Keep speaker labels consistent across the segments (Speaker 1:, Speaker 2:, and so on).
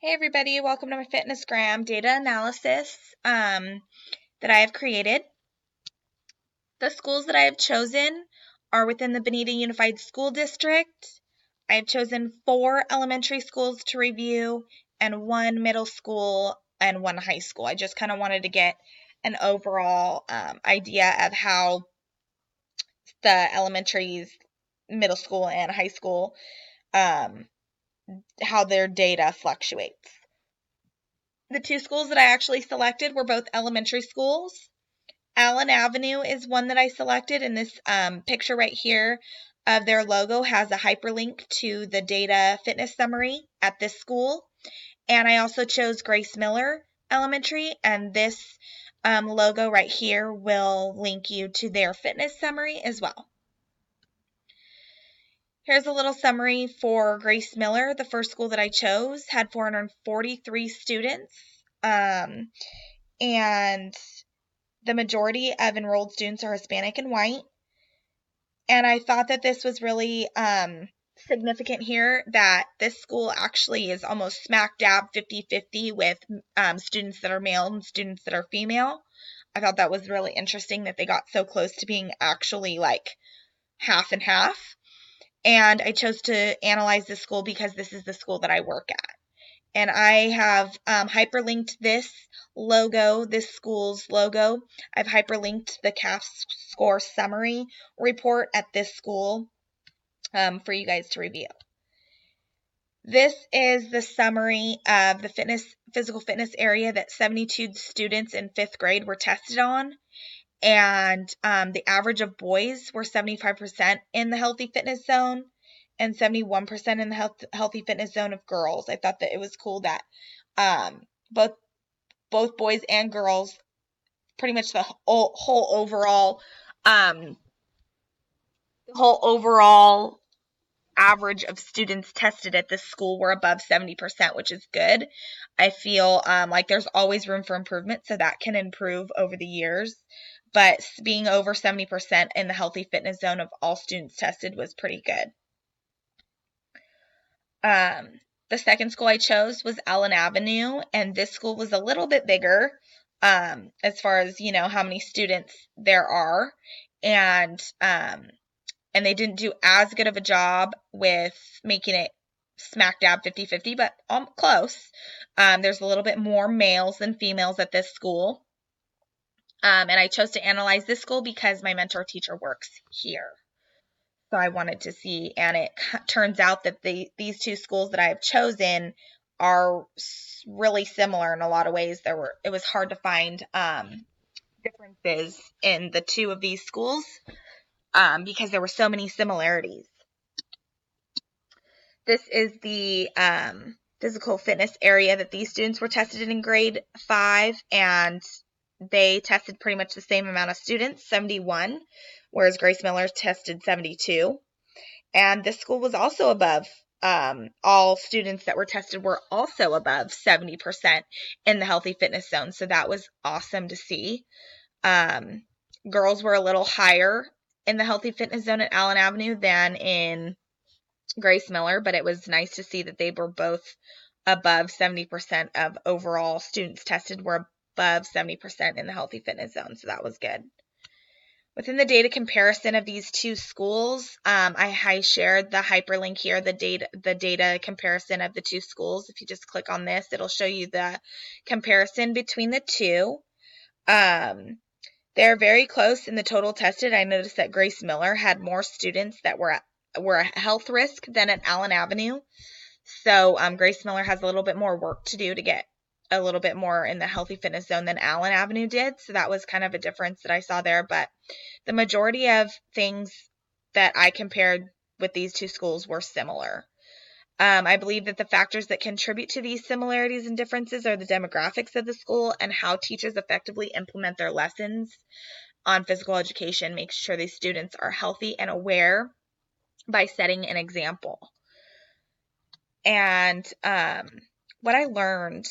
Speaker 1: Hey everybody, welcome to my FitnessGram data analysis that I have created. The schools that I have chosen are within the Bonita Unified School District. I have chosen 4 elementary schools to review and 1 middle school and 1 high school. I just kind of wanted to get an overall idea of how the elementaries, middle school, and high school, how their data fluctuates. The 2 schools that I actually selected were both elementary schools. Allen Avenue is one that I selected, and this picture right here of their logo has a hyperlink to the data fitness summary at this school. And I also chose Grace Miller Elementary, and this logo right here will link you to their fitness summary as well. Here's a little summary for Grace Miller. The first school that I chose had 443 students, and the majority of enrolled students are Hispanic and white. And I thought that this was really significant here, that this school actually is almost smack dab 50-50 with students that are male and students that are female. I thought that was really interesting that they got so close to being actually like half and half. And I chose to analyze this school because this is the school that I work at. And I have hyperlinked this logo, this school's logo. I've hyperlinked the CAF score summary report at this school for you guys to review. This is the summary of the physical fitness area that 72 students in 5th grade were tested on. And the average of boys were 75% in the healthy fitness zone and 71% in the healthy fitness zone of girls. I thought that it was cool that both boys and girls, pretty much the whole overall average of students tested at this school were above 70%, which is good. I feel like there's always room for improvement, so that can improve over the years. But being over 70% in the healthy fitness zone of all students tested was pretty good. The second school I chose was Allen Avenue, and this school was a little bit bigger as far as, how many students there are. And they didn't do as good of a job with making it smack dab 50-50, but close. There's a little bit more males than females at this school. And I chose to analyze this school because my mentor teacher works here. So I wanted to see, and it turns out that these 2 schools that I have chosen are really similar in a lot of ways. It was hard to find differences in the 2 of these schools because there were so many similarities. This is the physical fitness area that these students were tested in grade 5, and they tested pretty much the same amount of students, 71, whereas Grace Miller tested 72. And this school was also above, all students that were tested were also above 70% in the healthy fitness zone. So that was awesome to see. Girls were a little higher in the healthy fitness zone at Allen Avenue than in Grace Miller, but it was nice to see that they were both above 70% of overall students tested were above 70% in the healthy fitness zone. So that was good. Within the data comparison of these 2 schools, I shared the hyperlink here, the data comparison of the 2 schools. If you just click on this, it'll show you the comparison between the 2. They're very close in the total tested. I noticed that Grace Miller had more students that were a health risk than at Allen Avenue. So Grace Miller has a little bit more work to do to get a little bit more in the healthy fitness zone than Allen Avenue did. So that was kind of a difference that I saw there. But the majority of things that I compared with these 2 schools were similar. I believe that the factors that contribute to these similarities and differences are the demographics of the school and how teachers effectively implement their lessons on physical education, make sure these students are healthy and aware by setting an example. And what I learned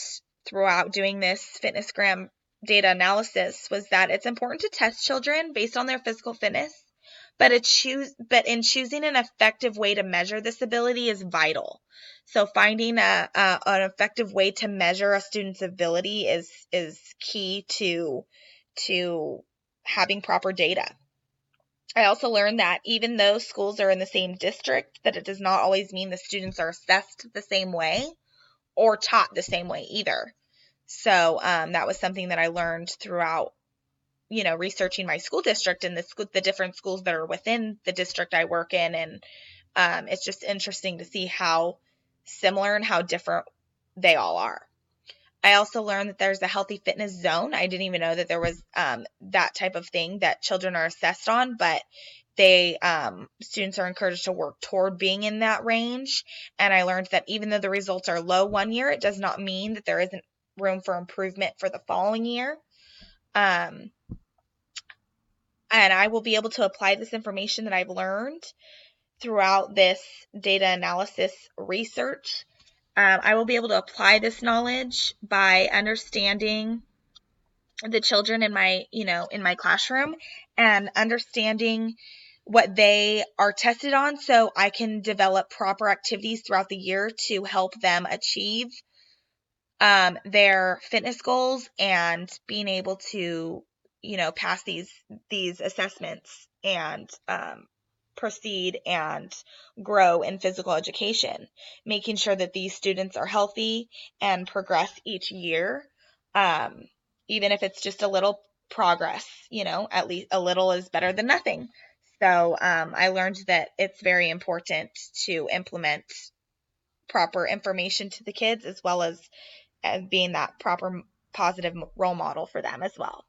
Speaker 1: throughout doing this FitnessGram data analysis was that it's important to test children based on their physical fitness, But in choosing an effective way to measure this ability is vital. So finding an effective way to measure a student's ability is key to having proper data. I also learned that even though schools are in the same district, that it does not always mean the students are assessed the same way or taught the same way either. So that was something that I learned throughout, researching my school district and the different schools that are within the district I work in. And it's just interesting to see how similar and how different they all are. I also learned that there's a healthy fitness zone. I didn't even know that there was that type of thing that children are assessed on, but students are encouraged to work toward being in that range. And I learned that even though the results are low one year, it does not mean that there isn't room for improvement for the following year. And I will be able to apply this information that I've learned throughout this data analysis research. I will be able to apply this knowledge by understanding the children in my classroom and understanding what they are tested on, so I can develop proper activities throughout the year to help them achieve their fitness goals and being able to, pass these assessments and proceed and grow in physical education, making sure that these students are healthy and progress each year, even if it's just a little progress, at least a little is better than nothing. So I learned that it's very important to implement proper information to the kids, as well as being that proper positive role model for them as well.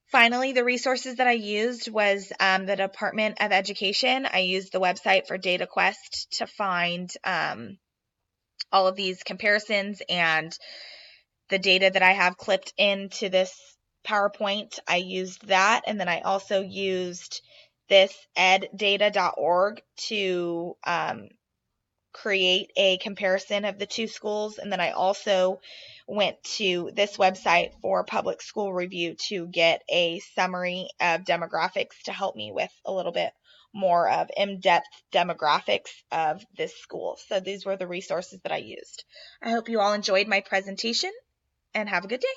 Speaker 1: Finally, the resources that I used was the Department of Education. I used the website for DataQuest to find all of these comparisons and the data that I have clipped into this PowerPoint. I used that, and then I also used this eddata.org to create a comparison of the two schools. And then I also went to this website for Public School Review to get a summary of demographics to help me with a little bit more of in-depth demographics of this school. So these were the resources that I used. I hope you all enjoyed my presentation and have a good day.